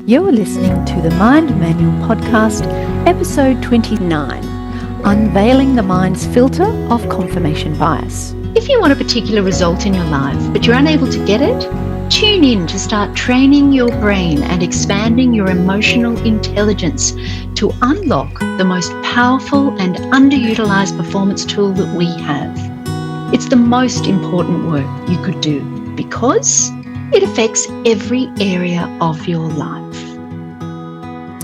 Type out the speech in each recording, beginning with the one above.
You're listening to the Mind Manual Podcast, episode 29, Unveiling the Mind's Filter of Confirmation Bias. If you want a particular result in your life, but you're unable to get it, tune in to start training your brain and expanding your emotional intelligence to unlock the most powerful and underutilized performance tool that we have. It's the most important work you could do because it affects every area of your life.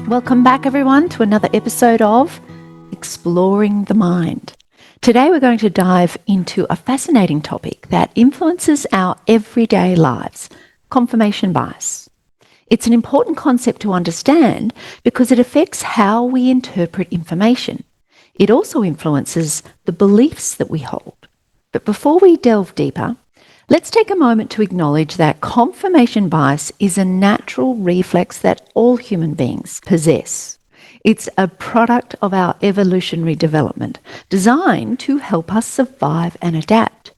Welcome back, everyone, to another episode of Exploring the Mind. Today we're going to dive into a fascinating topic that influences our everyday lives, confirmation bias. It's an important concept to understand because it affects how we interpret information. It also influences the beliefs that we hold. But before we delve deeper, let's take a moment to acknowledge that confirmation bias is a natural reflex that all human beings possess. It's a product of our evolutionary development, designed to help us survive and adapt.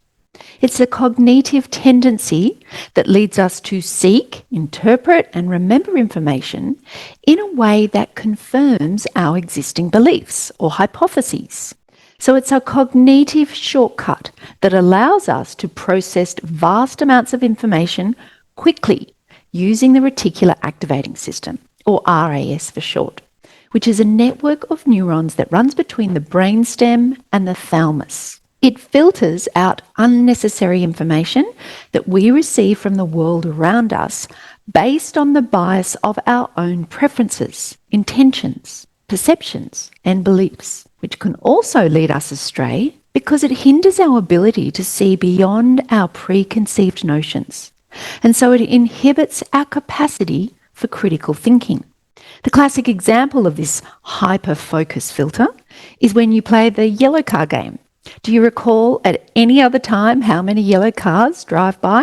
It's a cognitive tendency that leads us to seek, interpret, and remember information in a way that confirms our existing beliefs or hypotheses. So it's a cognitive shortcut that allows us to process vast amounts of information quickly using the reticular activating system, or RAS for short, which is a network of neurons that runs between the brainstem and the thalamus. It filters out unnecessary information that we receive from the world around us based on the bias of our own preferences, intentions, perceptions, and beliefs, which can also lead us astray because it hinders our ability to see beyond our preconceived notions. And so it inhibits our capacity for critical thinking. The classic example of this hyper-focus filter is when you play the yellow car game. Do you recall at any other time how many yellow cars drive by?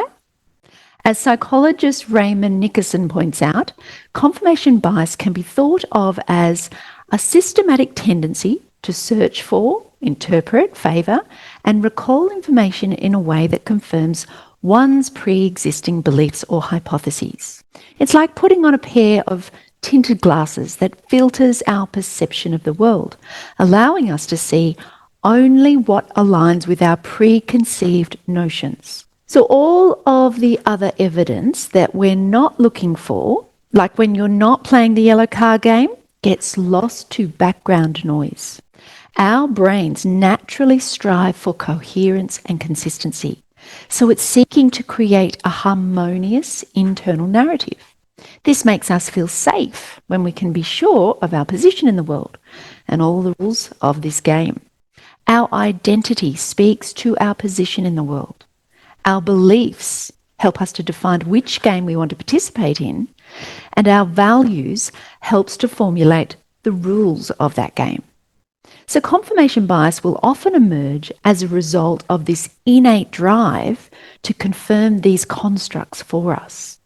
As psychologist Raymond Nickerson points out, confirmation bias can be thought of as a systematic tendency to search for, interpret, favour, and recall information in a way that confirms one's pre-existing beliefs or hypotheses. It's like putting on a pair of tinted glasses that filters our perception of the world, allowing us to see only what aligns with our preconceived notions. So all of the other evidence that we're not looking for, like when you're not playing the yellow car game, gets lost to background noise. Our brains naturally strive for coherence and consistency, so it's seeking to create a harmonious internal narrative. This makes us feel safe when we can be sure of our position in the world and all the rules of this game. Our identity speaks to our position in the world. Our beliefs help us to define which game we want to participate in, and our values helps to formulate the rules of that game. So confirmation bias will often emerge as a result of this innate drive to confirm these constructs for us.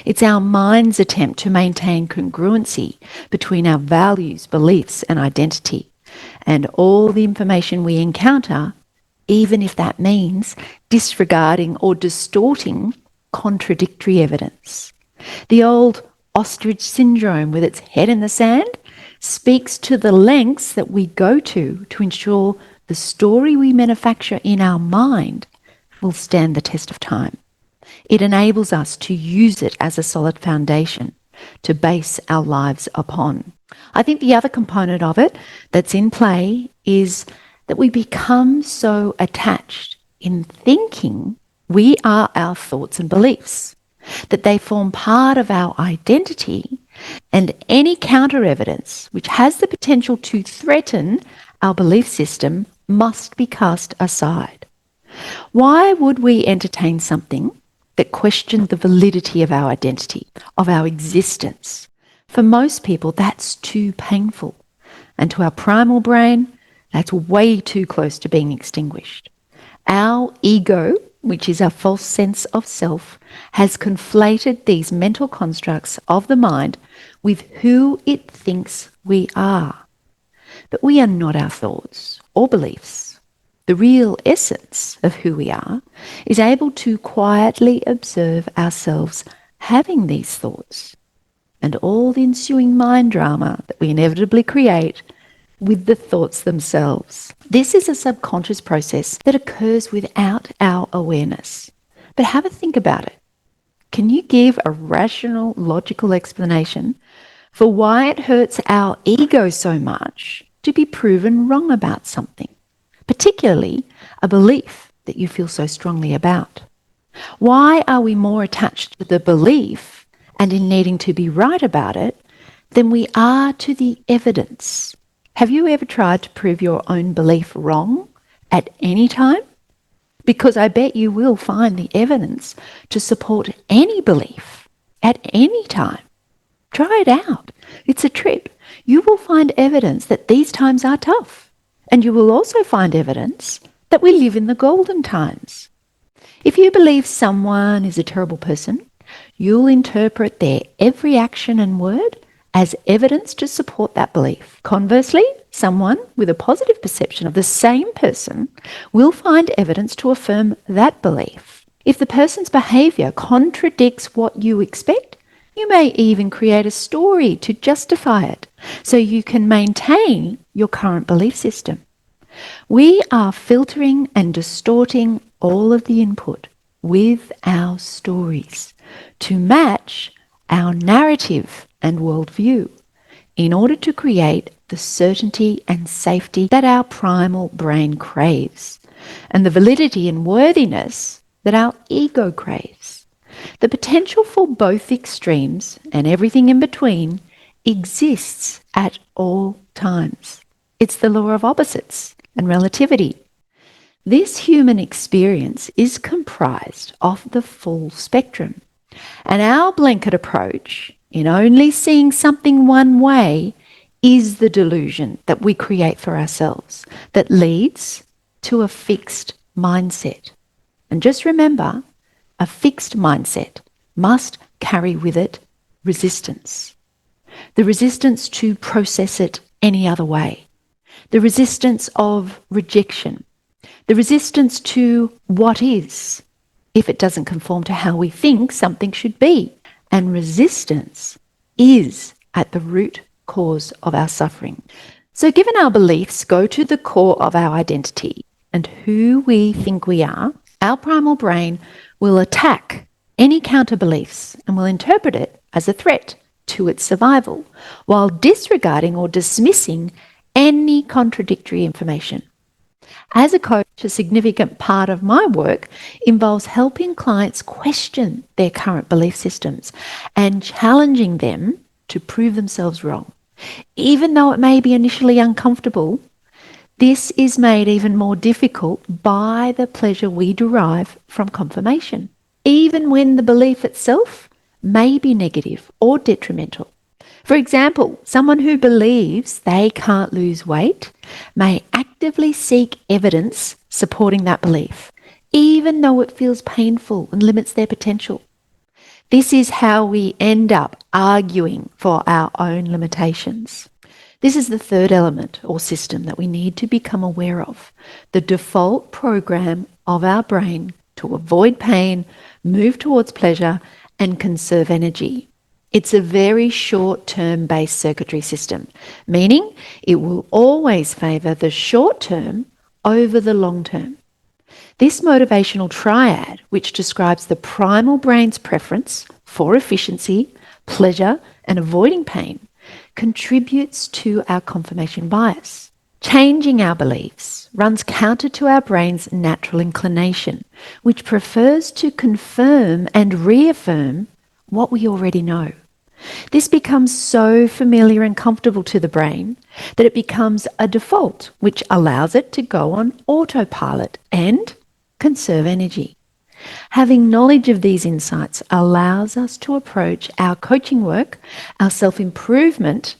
It's our mind's attempt to maintain congruency between our values, beliefs, and identity, and all the information we encounter, even if that means disregarding or distorting contradictory evidence. The old ostrich syndrome with its head in the sand speaks to the lengths that we go to ensure the story we manufacture in our mind will stand the test of time. It enables us to use it as a solid foundation to base our lives upon. I think the other component of it that's in play is that we become so attached in thinking we are our thoughts and beliefs, that they form part of our identity, and any counter evidence which has the potential to threaten our belief system must be cast aside. Why would we entertain something that questioned the validity of our identity, of our existence? For most people, that's too painful. And to our primal brain, that's way too close to being extinguished. Our ego, which is our false sense of self, has conflated these mental constructs of the mind with who it thinks we are. But we are not our thoughts or beliefs. The real essence of who we are is able to quietly observe ourselves having these thoughts, and all the ensuing mind drama that we inevitably create with the thoughts themselves. This is a subconscious process that occurs without our awareness. But have a think about it. Can you give a rational, logical explanation for why it hurts our ego so much to be proven wrong about something, particularly a belief that you feel so strongly about? Why are we more attached to the belief and in needing to be right about it than we are to the evidence? Have you ever tried to prove your own belief wrong at any time? Because I bet you will find the evidence to support any belief at any time. Try it out. It's a trip. You will find evidence that these times are tough. And you will also find evidence that we live in the golden times. If you believe someone is a terrible person, you'll interpret their every action and word as evidence to support that belief. Conversely, someone with a positive perception of the same person will find evidence to affirm that belief. If the person's behaviour contradicts what you expect, you may even create a story to justify it so you can maintain your current belief system. We are filtering and distorting all of the input with our stories to match our narrative and worldview in order to create the certainty and safety that our primal brain craves and the validity and worthiness that our ego craves. The potential for both extremes and everything in between exists at all times. It's the law of opposites and relativity. This human experience is comprised of the full spectrum. And our blanket approach in only seeing something one way is the delusion that we create for ourselves that leads to a fixed mindset. And just remember, a fixed mindset must carry with it resistance. The resistance to process it any other way. The resistance of rejection. The resistance to what is, if it doesn't conform to how we think something should be. And resistance is at the root cause of our suffering. So given our beliefs go to the core of our identity and who we think we are, our primal brain will attack any counter beliefs and will interpret it as a threat to its survival, while disregarding or dismissing any contradictory information. As a coach, a significant part of my work involves helping clients question their current belief systems and challenging them to prove themselves wrong. Even though it may be initially uncomfortable, this is made even more difficult by the pleasure we derive from confirmation, even when the belief itself may be negative or detrimental. For example, someone who believes they can't lose weight may actively seek evidence supporting that belief, even though it feels painful and limits their potential. This is how we end up arguing for our own limitations. This is the third element or system that we need to become aware of, the default program of our brain to avoid pain, move towards pleasure, and conserve energy. It's a very short-term based circuitry system, meaning it will always favour the short term over the long term. This motivational triad, which describes the primal brain's preference for efficiency, pleasure, and avoiding pain, contributes to our confirmation bias. Changing our beliefs runs counter to our brain's natural inclination, which prefers to confirm and reaffirm what we already know. This becomes so familiar and comfortable to the brain that it becomes a default, which allows it to go on autopilot and conserve energy. Having knowledge of these insights allows us to approach our coaching work, our self-improvement,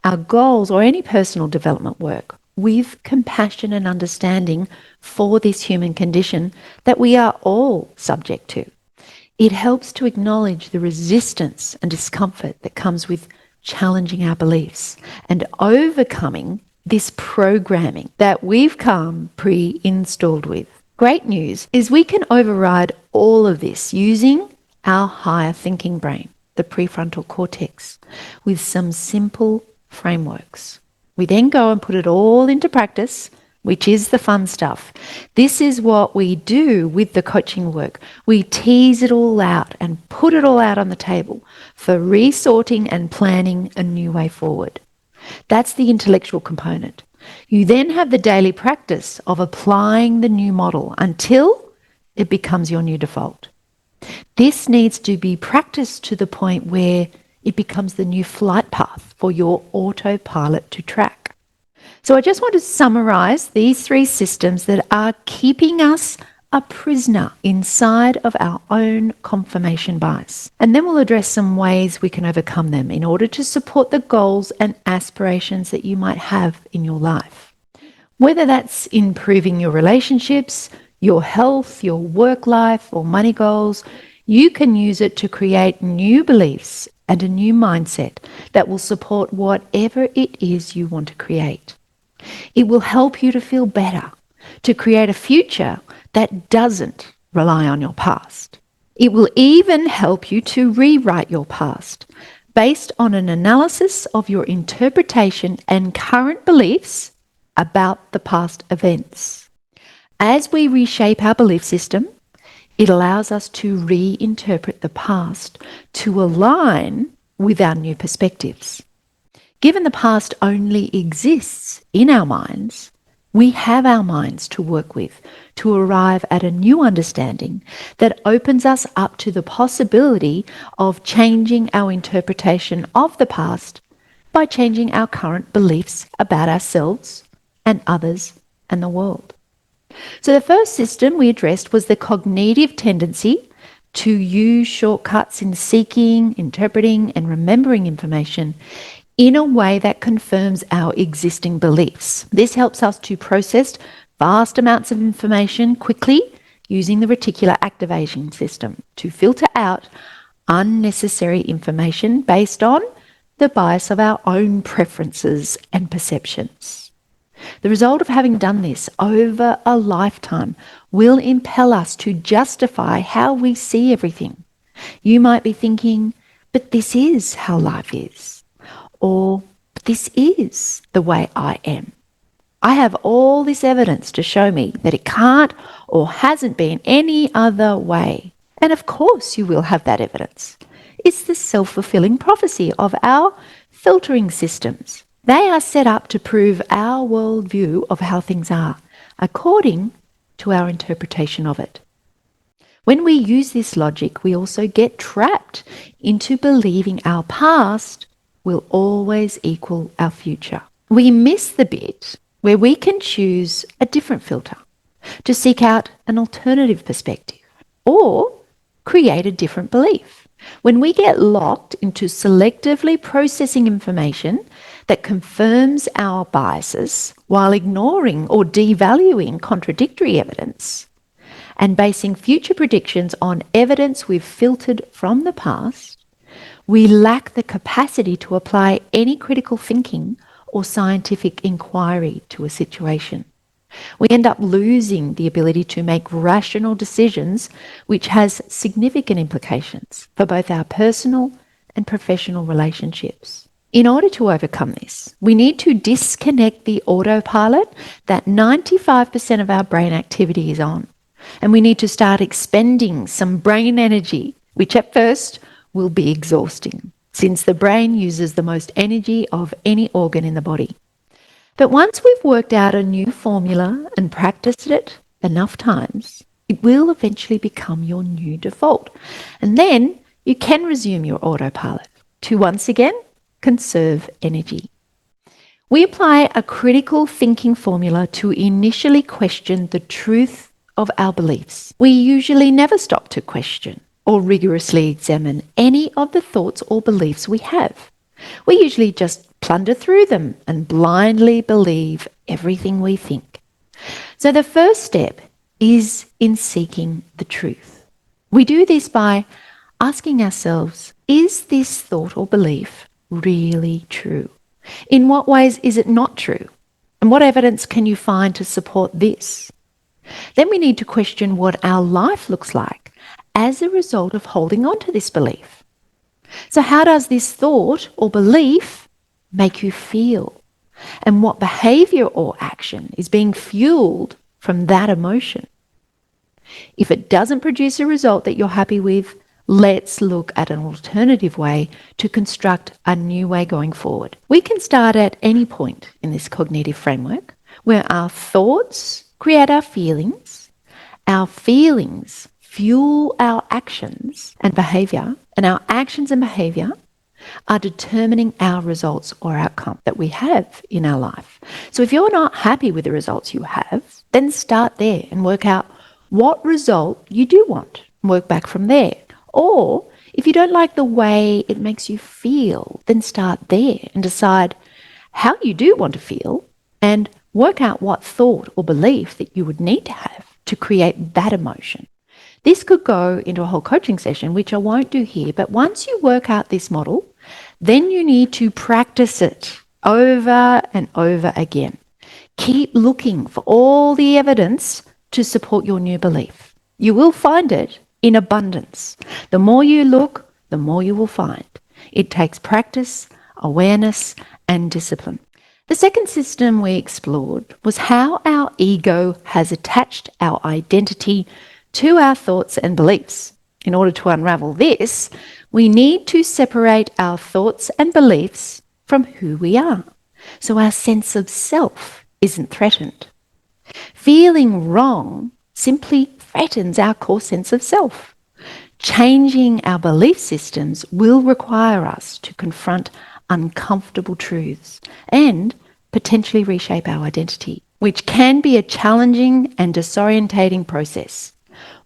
our goals, or any personal development work with compassion and understanding for this human condition that we are all subject to. It helps to acknowledge the resistance and discomfort that comes with challenging our beliefs and overcoming this programming that we've come pre-installed with. Great news is we can override all of this using our higher thinking brain. the prefrontal cortex, with some simple frameworks. We then go and put it all into practice, which is the fun stuff. This is what we do with the coaching work. We tease it all out and put it all out on the table for resorting and planning a new way forward. That's the intellectual component. You then have the daily practice of applying the new model until it becomes your new default. This needs to be practiced to the point where it becomes the new flight path for your autopilot to track. So I just want to summarize these 3 systems that are keeping us a prisoner inside of our own confirmation bias. And then we'll address some ways we can overcome them in order to support the goals and aspirations that you might have in your life. Whether that's improving your relationships, your health, your work life, or money goals, you can use it to create new beliefs and a new mindset that will support whatever it is you want to create. It will help you to feel better, to create a future that doesn't rely on your past. It will even help you to rewrite your past based on an analysis of your interpretation and current beliefs about the past events. As we reshape our belief system, it allows us to reinterpret the past to align with our new perspectives. Given the past only exists in our minds, we have our minds to work with to arrive at a new understanding that opens us up to the possibility of changing our interpretation of the past by changing our current beliefs about ourselves and others and the world. So the first system we addressed was the cognitive tendency to use shortcuts in seeking, interpreting, and remembering information in a way that confirms our existing beliefs. This helps us to process vast amounts of information quickly using the reticular activation system to filter out unnecessary information based on the bias of our own preferences and perceptions. The result of having done this over a lifetime will impel us to justify how we see everything. You might be thinking, but this is how life is. Or, this is the way I am. I have all this evidence to show me that it can't or hasn't been any other way. And of course you will have that evidence. It's the self-fulfilling prophecy of our filtering systems. They are set up to prove our worldview of how things are, according to our interpretation of it. When we use this logic, we also get trapped into believing our past will always equal our future. We miss the bit where we can choose a different filter to seek out an alternative perspective or create a different belief. When we get locked into selectively processing information that confirms our biases while ignoring or devaluing contradictory evidence and basing future predictions on evidence we've filtered from the past, we lack the capacity to apply any critical thinking or scientific inquiry to a situation. We end up losing the ability to make rational decisions, which has significant implications for both our personal and professional relationships. In order to overcome this, we need to disconnect the autopilot that 95% of our brain activity is on. And we need to start expending some brain energy, which at first will be exhausting, since the brain uses the most energy of any organ in the body. But once we've worked out a new formula and practiced it enough times, it will eventually become your new default. And then you can resume your autopilot to once again conserve energy. We apply a critical thinking formula to initially question the truth of our beliefs. We usually never stop to question or rigorously examine any of the thoughts or beliefs we have. We usually just plunder through them and blindly believe everything we think. So the first step is in seeking the truth. We do this by asking ourselves, is this thought or belief really true? In what ways is it not true? And what evidence can you find to support this? Then we need to question what our life looks like as a result of holding on to this belief. So how does this thought or belief make you feel? And what behavior or action is being fueled from that emotion? If it doesn't produce a result that you're happy with, let's look at an alternative way to construct a new way going forward. We can start at any point in this cognitive framework where our thoughts create our feelings fuel our actions and behavior, and our actions and behavior are determining our results or outcome that we have in our life. So if you're not happy with the results you have, then start there and work out what result you do want and work back from there. Or if you don't like the way it makes you feel, then start there and decide how you do want to feel and work out what thought or belief that you would need to have to create that emotion. This could go into a whole coaching session, which I won't do here, but once you work out this model, then you need to practice it over and over again. Keep looking for all the evidence to support your new belief. You will find it in abundance. The more you look, the more you will find. It takes practice, awareness, and discipline. The second system we explored was how our ego has attached our identity to our thoughts and beliefs. In order to unravel this, we need to separate our thoughts and beliefs from who we are, so our sense of self isn't threatened. Feeling wrong simply threatens our core sense of self. Changing our belief systems will require us to confront uncomfortable truths and potentially reshape our identity, which can be a challenging and disorientating process.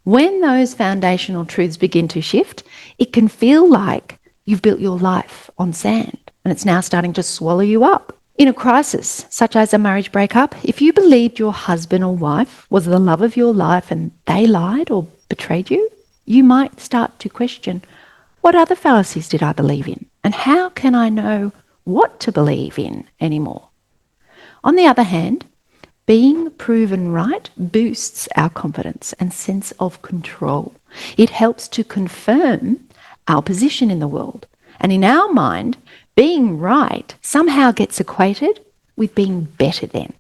When those foundational truths begin to shift, it can feel like you've built your life on sand and it's now starting to swallow you up. In a crisis, such as a marriage breakup, if you believed your husband or wife was the love of your life and they lied or betrayed you, you might start to question, what other fallacies did I believe in? And how can I know what to believe in anymore? On the other hand, being proven right boosts our confidence and sense of control. It helps to confirm our position in the world. And in our mind, being right somehow gets equated with being better than.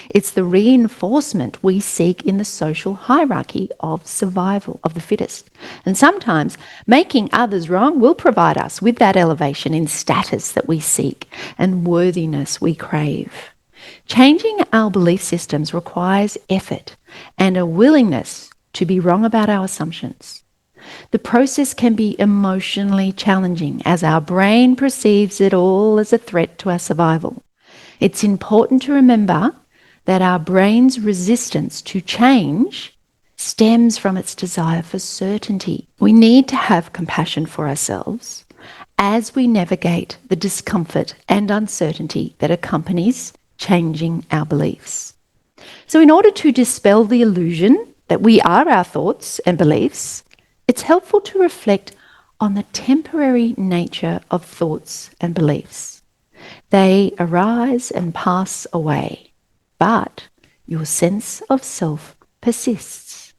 It's the reinforcement we seek in the social hierarchy of survival of the fittest. And sometimes making others wrong will provide us with that elevation in status that we seek and worthiness we crave. Changing our belief systems requires effort and a willingness to be wrong about our assumptions. The process can be emotionally challenging as our brain perceives it all as a threat to our survival. It's important to remember that our brain's resistance to change stems from its desire for certainty. We need to have compassion for ourselves as we navigate the discomfort and uncertainty that accompanies changing our beliefs. So in order to dispel the illusion that we are our thoughts and beliefs, it's helpful to reflect on the temporary nature of thoughts and beliefs. They arise and pass away, but your sense of self persists.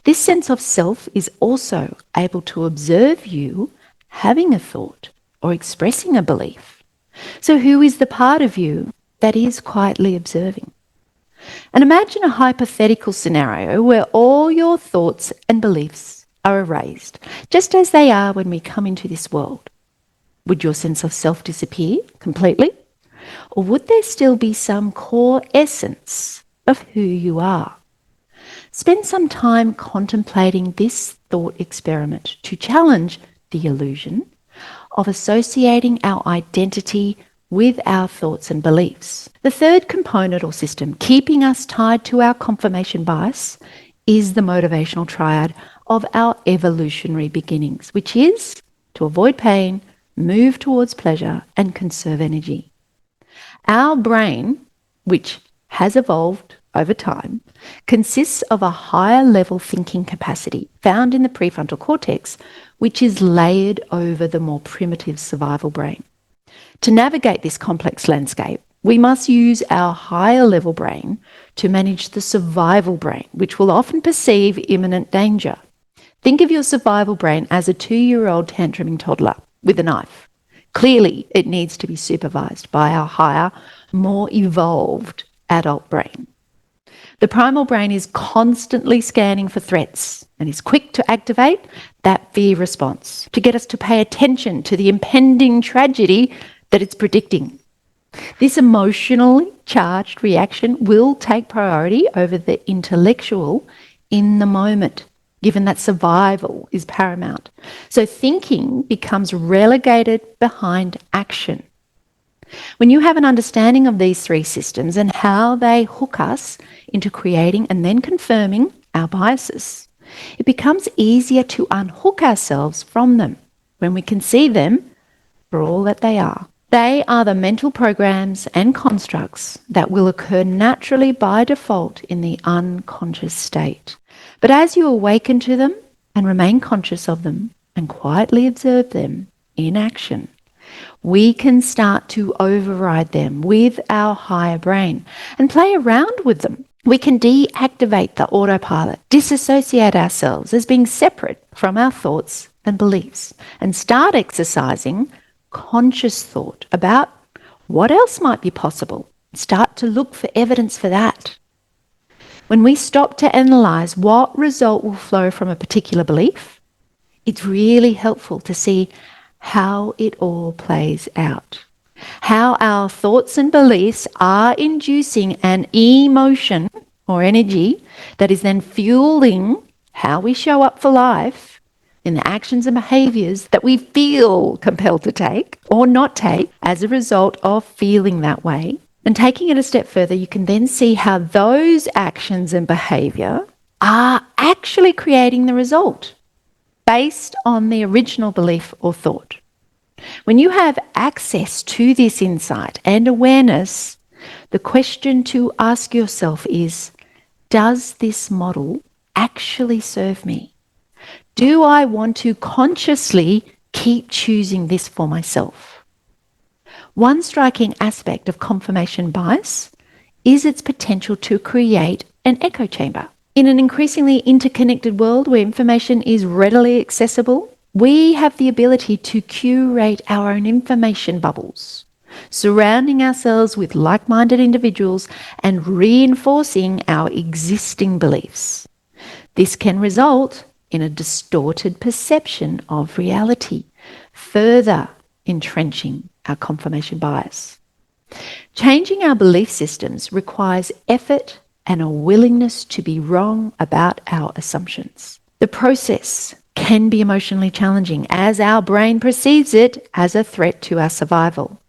This sense of self is also able to observe you having a thought or expressing a belief. So who is the part of you that is quietly observing? And imagine a hypothetical scenario where all your thoughts and beliefs are erased, just as they are when we come into this world. Would your sense of self disappear completely? Or would there still be some core essence of who you are? Spend some time contemplating this thought experiment to challenge the illusion of associating our identity with our thoughts and beliefs. The third component or system keeping us tied to our confirmation bias is the motivational triad of our evolutionary beginnings, which is to avoid pain, move towards pleasure, and conserve energy. Our brain, which has evolved over time, consists of a higher level thinking capacity found in the prefrontal cortex, which is layered over the more primitive survival brain. To navigate this complex landscape, we must use our higher level brain to manage the survival brain, which will often perceive imminent danger. Think of your survival brain as a 2-year-old tantruming toddler. with a knife. Clearly, it needs to be supervised by our higher, more evolved adult brain. The primal brain is constantly scanning for threats and is quick to activate that fear response to get us to pay attention to the impending tragedy that it's predicting. This emotionally charged reaction will take priority over the intellectual in the moment, given that survival is paramount. So thinking becomes relegated behind action. When you have an understanding of these three systems and how they hook us into creating and then confirming our biases, it becomes easier to unhook ourselves from them when we can see them for all that they are. They are the mental programs and constructs that will occur naturally by default in the unconscious state. But as you awaken to them and remain conscious of them and quietly observe them in action, we can start to override them with our higher brain and play around with them. We can deactivate the autopilot, disassociate ourselves as being separate from our thoughts and beliefs, and start exercising conscious thought about what else might be possible. Start to look for evidence for that. When we stop to analyze what result will flow from a particular belief, it's really helpful to see how it all plays out. How our thoughts and beliefs are inducing an emotion or energy that is then fueling how we show up for life in the actions and behaviors that we feel compelled to take or not take as a result of feeling that way. And taking it a step further, you can then see how those actions and behavior are actually creating the result based on the original belief or thought. When you have access to this insight and awareness, the question to ask yourself is, does this model actually serve me? Do I want to consciously keep choosing this for myself? One striking aspect of confirmation bias is its potential to create an echo chamber. In an increasingly interconnected world where information is readily accessible, we have the ability to curate our own information bubbles, surrounding ourselves with like-minded individuals and reinforcing our existing beliefs. This can result in a distorted perception of reality, further entrenching our confirmation bias. Changing our belief systems requires effort and a willingness to be wrong about our assumptions. The process can be emotionally challenging as our brain perceives it as a threat to our survival.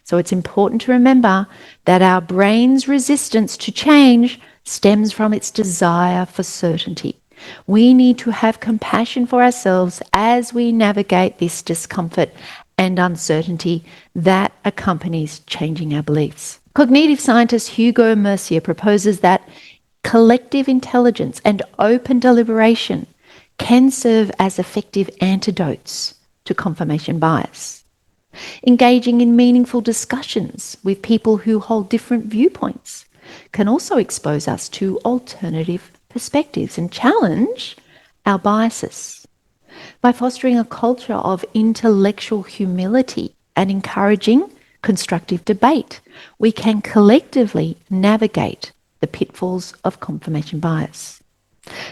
So it's important to remember that our brain's resistance to change stems from its desire for certainty. We need to have compassion for ourselves as we navigate this discomfort and uncertainty that accompanies changing our beliefs. Cognitive scientist Hugo Mercier proposes that collective intelligence and open deliberation can serve as effective antidotes to confirmation bias. Engaging in meaningful discussions with people who hold different viewpoints can also expose us to alternative perspectives and challenge our biases. By fostering a culture of intellectual humility and encouraging constructive debate, we can collectively navigate the pitfalls of confirmation bias.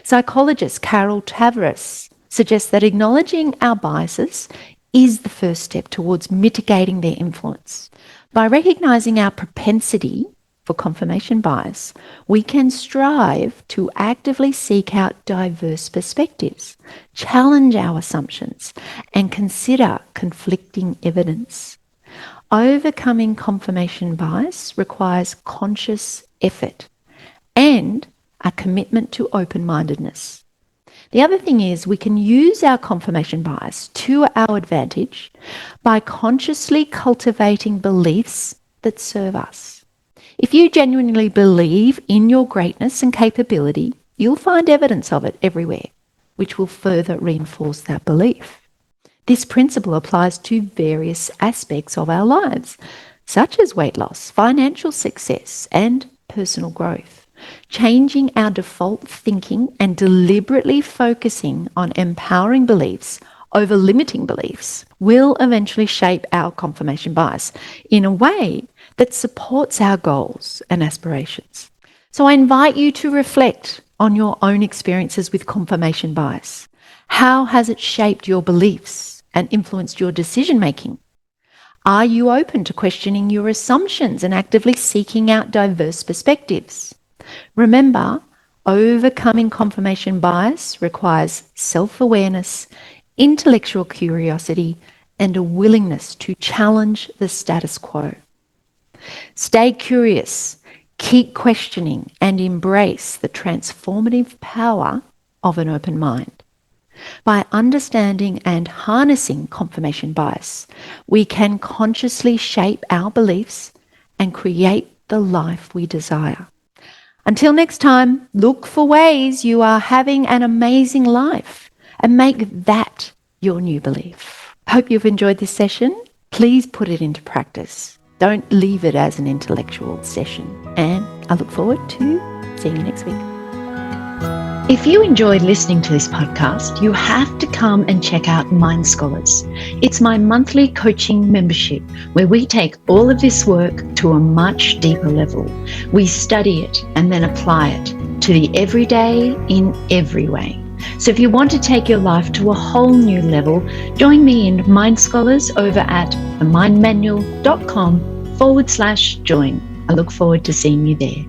Psychologist Carol Tavris suggests that acknowledging our biases is the first step towards mitigating their influence. By recognizing our propensity for confirmation bias, we can strive to actively seek out diverse perspectives, challenge our assumptions, and consider conflicting evidence. Overcoming confirmation bias requires conscious effort and a commitment to open-mindedness. The other thing is we can use our confirmation bias to our advantage by consciously cultivating beliefs that serve us. If you genuinely believe in your greatness and capability, you'll find evidence of it everywhere, which will further reinforce that belief. This principle applies to various aspects of our lives, such as weight loss, financial success, and personal growth. Changing our default thinking and deliberately focusing on empowering beliefs over limiting beliefs will eventually shape our confirmation bias in a way that supports our goals and aspirations. So I invite you to reflect on your own experiences with confirmation bias. How has it shaped your beliefs and influenced your decision making? Are you open to questioning your assumptions and actively seeking out diverse perspectives? Remember, overcoming confirmation bias requires self-awareness, intellectual curiosity, and a willingness to challenge the status quo. Stay curious, keep questioning, and embrace the transformative power of an open mind. By understanding and harnessing confirmation bias, we can consciously shape our beliefs and create the life we desire. Until next time, look for ways you are having an amazing life and make that your new belief. Hope you've enjoyed this session. Please put it into practice. Don't leave it as an intellectual session. And I look forward to seeing you next week. If you enjoyed listening to this podcast, you have to come and check out Mind Scholars. It's my monthly coaching membership where we take all of this work to a much deeper level. We study it and then apply it to the everyday in every way. So if you want to take your life to a whole new level, join me in Mind Scholars over at themindmanual.com/join. I look forward to seeing you there.